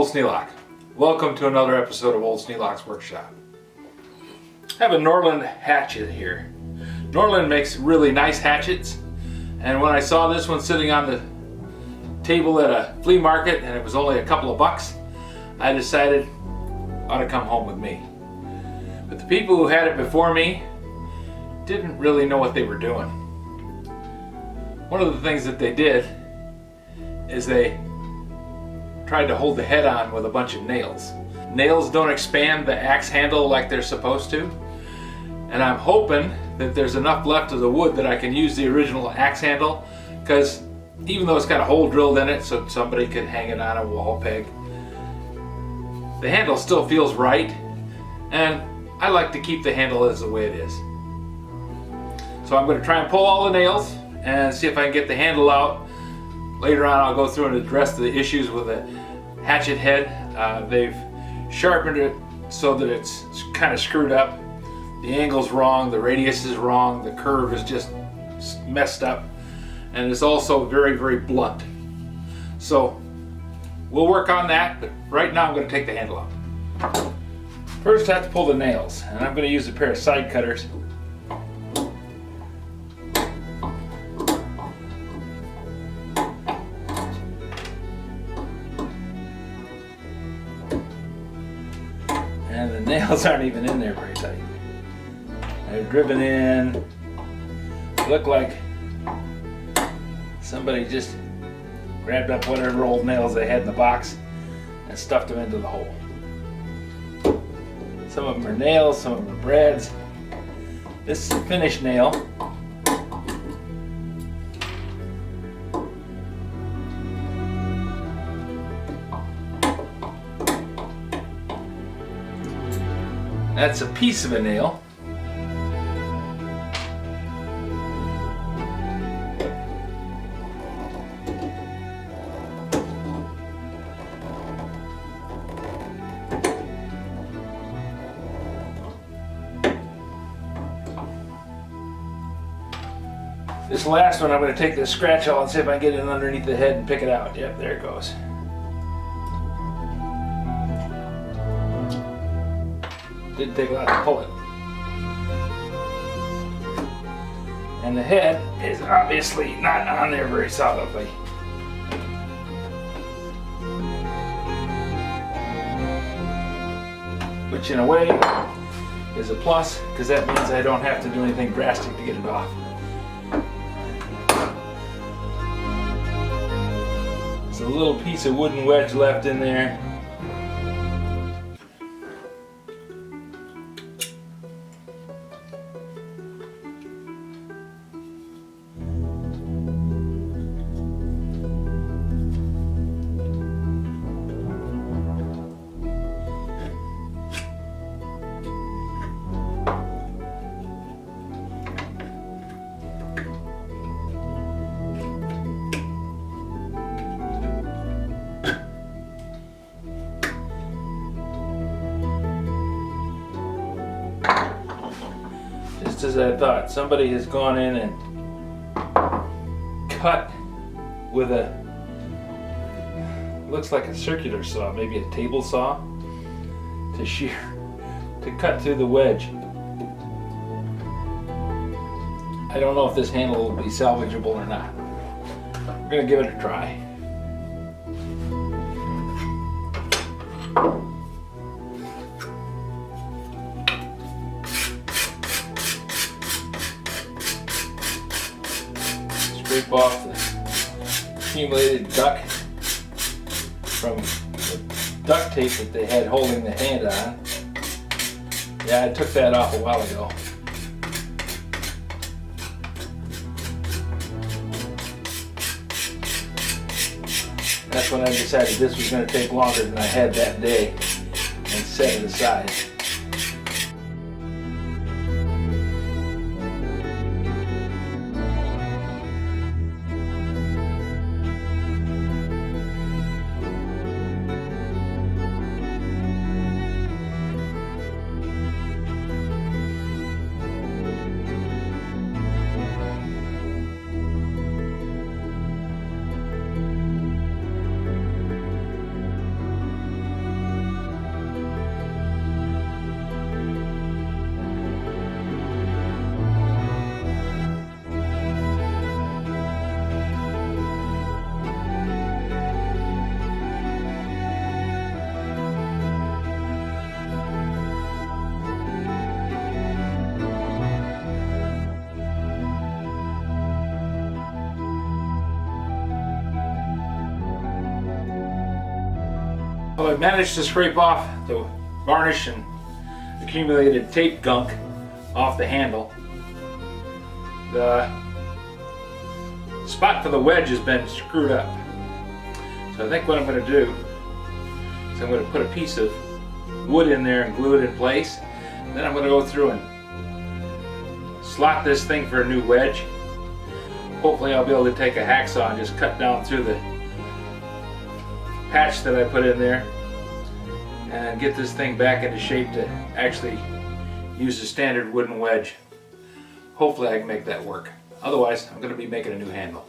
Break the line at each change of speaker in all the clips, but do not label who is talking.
Old Sneelock. Welcome to another episode of Old Sneelock's Workshop. I have a Norlund Hatchet here. Norlund makes really nice hatchets, and when I saw this one sitting on the table at a flea market and it was only a couple of bucks, I decided it ought to come home with me. But the people who had it before me didn't really know what they were doing. One of the things that they did is they tried to hold the head on with a bunch of nails. Nails don't expand the axe handle like they're supposed to, and I'm hoping that there's enough left of the wood that I can use the original axe handle, because even though it's got a hole drilled in it so somebody could hang it on a wall peg, the handle still feels right, and I like to keep the handle as the way it is. So I'm going to try and pull all the nails and see if I can get the handle out. Later on I'll go through and address the issues with the hatchet head. They've sharpened it so that it's kind of screwed up. The angle's wrong, the radius is wrong, the curve is just messed up, and it's also very, very blunt. So we'll work on that, but right now I'm going to take the handle out. First I have to pull the nails, and I'm going to use a pair of side cutters. And the nails aren't even in there very tight. They're driven in. Look like somebody just grabbed up whatever old nails they had in the box and stuffed them into the hole. Some of them are nails, some of them are brads. This is a finished nail. That's a piece of a nail. This last one I'm going to take this scratch awl and see if I can get it underneath the head and pick it out. Yep, there it goes. Didn't take a lot to pull it. And the head is obviously not on there very solidly. Which in a way is a plus, because that means I don't have to do anything drastic to get it off. There's a little piece of wooden wedge left in there. Just as I thought, somebody has gone in and cut with a, looks like a circular saw, maybe a table saw, to cut through the wedge. I don't know if this handle will be salvageable or not. We're going to give it a try. Scrape off the accumulated duck from the duct tape that they had holding the hand on. Yeah, I took that off a while ago. That's when I decided this was going to take longer than I had that day and set it aside. Well, I managed to scrape off the varnish and accumulated tape gunk off the handle. The spot for the wedge has been screwed up. So I think what I'm going to do is I'm going to put a piece of wood in there and glue it in place. Then I'm going to go through and slot this thing for a new wedge. Hopefully I'll be able to take a hacksaw and just cut down through the patch that I put in there and get this thing back into shape to actually use a standard wooden wedge. Hopefully I can make that work. Otherwise, I'm going to be making a new handle.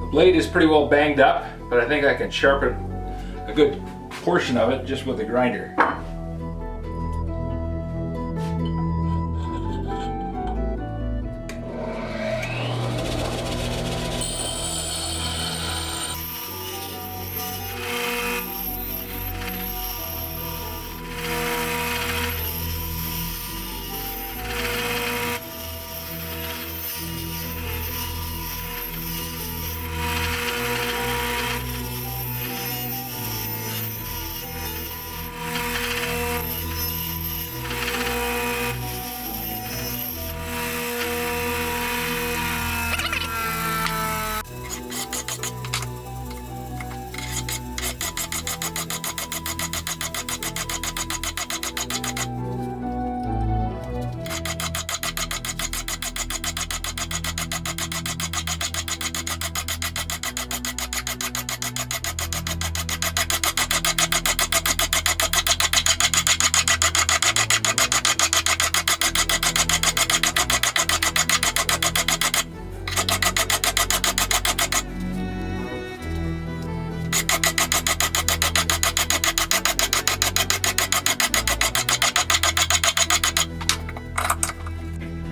The blade is pretty well banged up, but I think I can sharpen a good portion of it just with a grinder.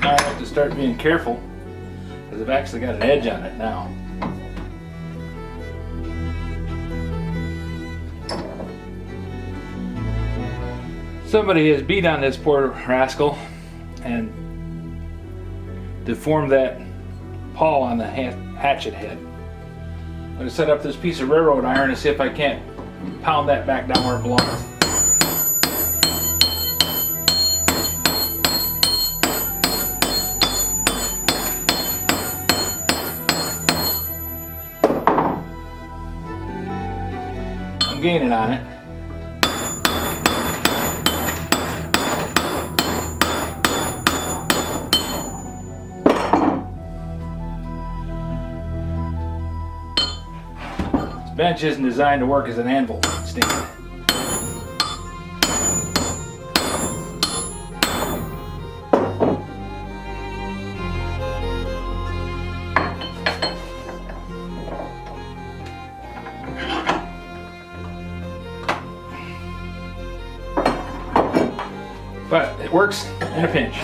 Now I have to start being careful because I've actually got an edge on it now. Somebody has beat on this poor rascal and deformed that pawl on the hatchet head. I'm going to set up this piece of railroad iron and see if I can't pound that back down where it belongs. I'm gaining on it. This bench isn't designed to work as an anvil stand. But it works in a pinch.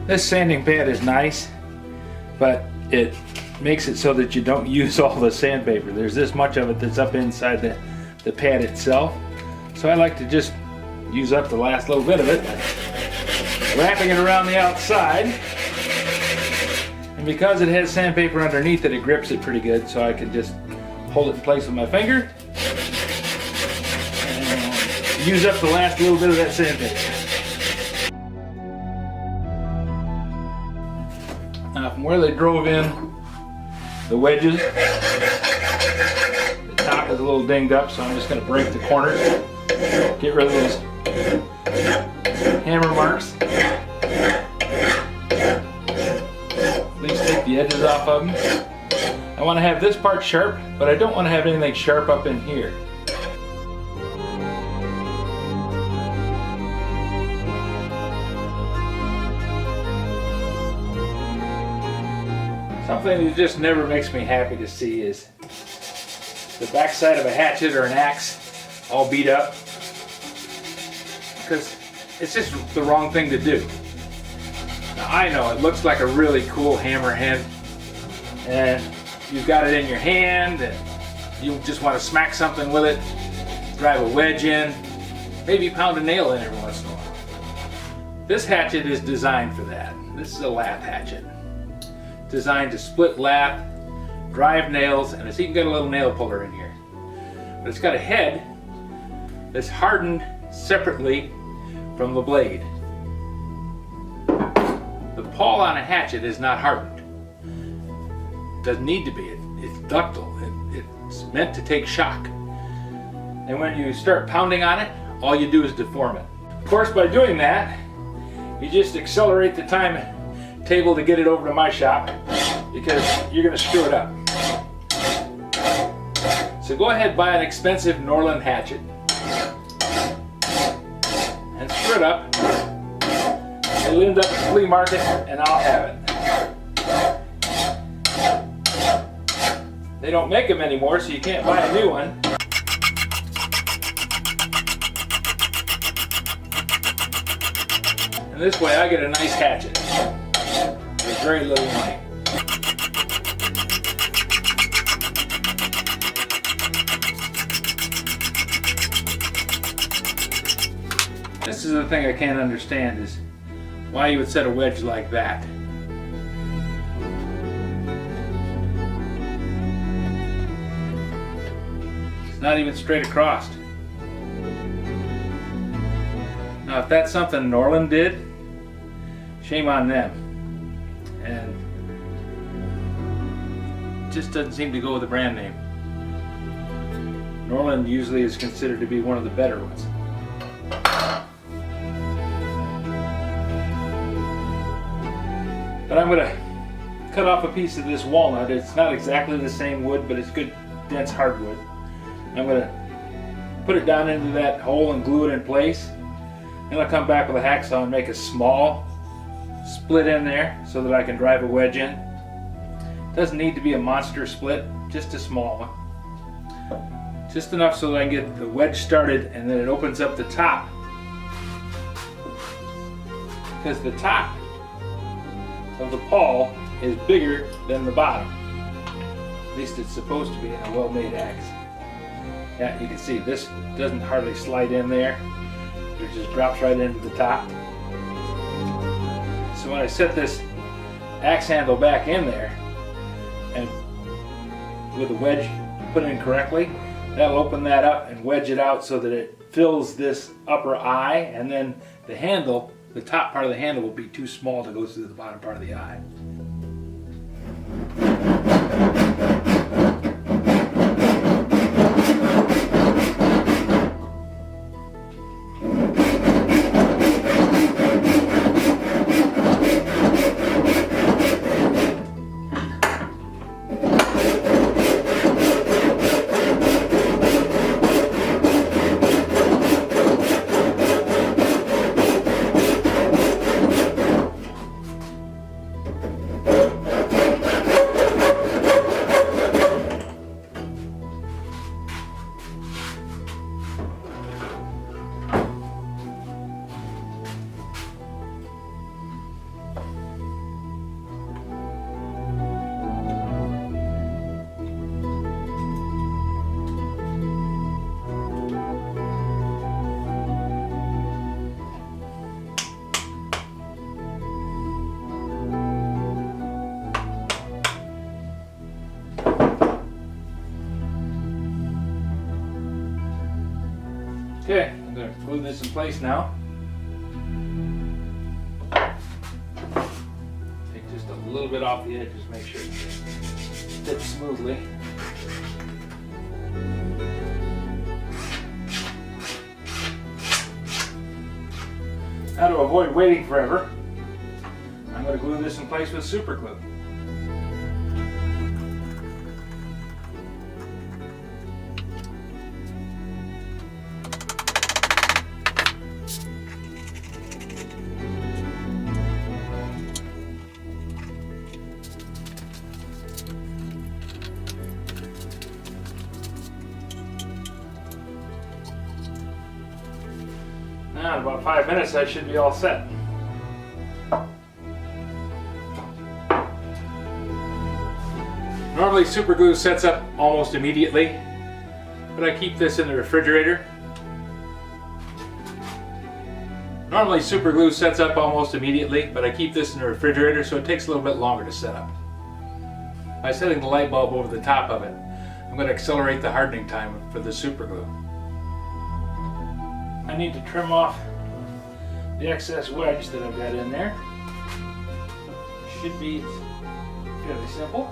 This sanding pad is nice, but it makes it so that you don't use all the sandpaper. There's this much of it that's up inside the pad itself. So I like to just use up the last little bit of it, wrapping it around the outside. And because it has sandpaper underneath it, it grips it pretty good, so I can just hold it in place with my finger and use up the last little bit of that sandpaper. Now from where they drove in the wedges, the top is a little dinged up, so I'm just going to break the corners, get rid of those hammer marks, at least take the edges off of them. I want to have this part sharp, but I don't want to have anything sharp up in here. Something that just never makes me happy to see is the backside of a hatchet or an axe all beat up, because it's just the wrong thing to do. Now I know it looks like a really cool hammerhead, and you've got it in your hand and you just want to smack something with it, drive a wedge in, maybe pound a nail in every once in a while. This hatchet is designed for that. This is a lap hatchet, designed to split lap, drive nails, and it's even got a little nail puller in here. But it's got a head that's hardened separately from the blade. The pawl on a hatchet is not hardened. It doesn't need to be. It's ductile. It's meant to take shock. And when you start pounding on it, all you do is deform it. Of course, by doing that, you just accelerate the timetable to get it over to my shop, because you're going to screw it up. So go ahead and buy an expensive Norlund hatchet and screw it up. It'll end up at the Flea Market and I'll have it. They don't make them anymore, so you can't buy a new one. And this way I get a nice hatchet with very little money. This is the thing I can't understand, is why you would set a wedge like that. It's not even straight across. Now if that's something Norlund did, shame on them. And it just doesn't seem to go with the brand name. Norlund usually is considered to be one of the better ones. But I'm going to cut off a piece of this walnut. It's not exactly the same wood, but it's good, dense hardwood. I'm going to put it down into that hole and glue it in place. Then I'll come back with a hacksaw and make a small split in there so that I can drive a wedge in. It doesn't need to be a monster split, just a small one. Just enough so that I can get the wedge started, and then it opens up the top. Because the top of the pawl is bigger than the bottom. At least it's supposed to be in a well-made axe. Yeah, you can see this doesn't hardly slide in there. It just drops right into the top. So when I set this axe handle back in there, and with the wedge put in correctly, that'll open that up and wedge it out so that it fills this upper eye, and then the handle, the top part of the handle, will be too small to go through the bottom part of the eye. Okay, I'm going to glue this in place now. Take just a little bit off the edge, just make sure it fits smoothly. Now, to avoid waiting forever, I'm going to glue this in place with super glue. Now, in about 5 minutes, I should be all set. Normally, super glue sets up almost immediately, but I keep this in the refrigerator. Normally, super glue sets up almost immediately, but I keep this in the refrigerator, so it takes a little bit longer to set up. By setting the light bulb over the top of it, I'm going to accelerate the hardening time for the super glue. I need to trim off the excess wedge that I've got in there. Should be fairly simple.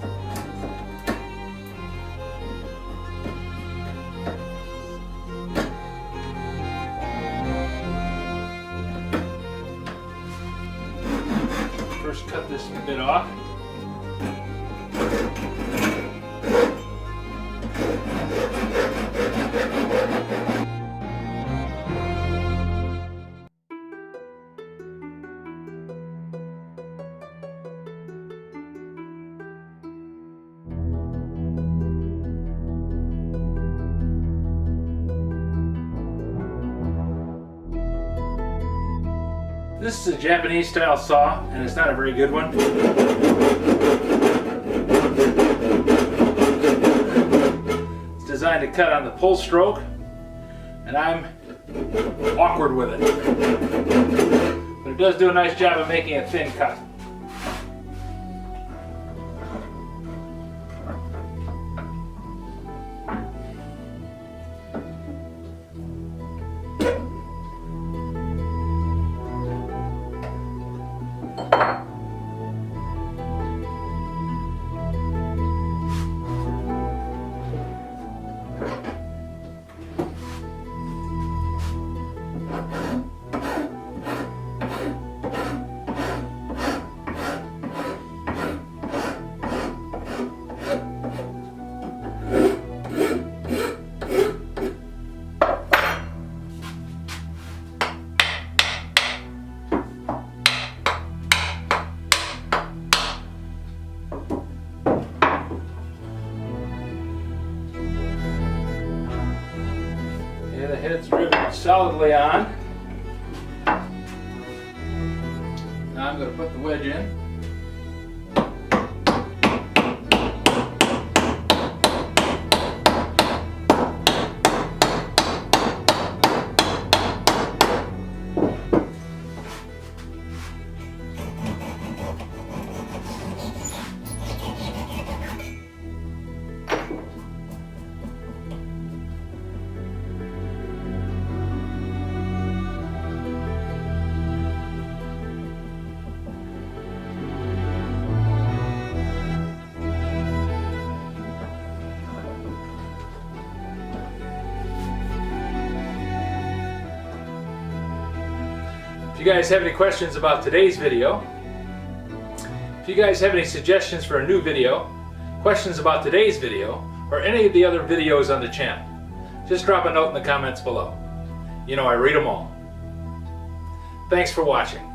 First, cut this bit off. This is a Japanese style saw, and it's not a very good one. It's designed to cut on the pull stroke, and I'm awkward with it. But it does do a nice job of making a thin cut. The head's riveted solidly on. Now I'm going to put the wedge in. If you guys have any questions about today's video, if you guys have any suggestions for a new video, questions about today's video, or any of the other videos on the channel, just drop a note in the comments below. You know I read them all. Thanks for watching.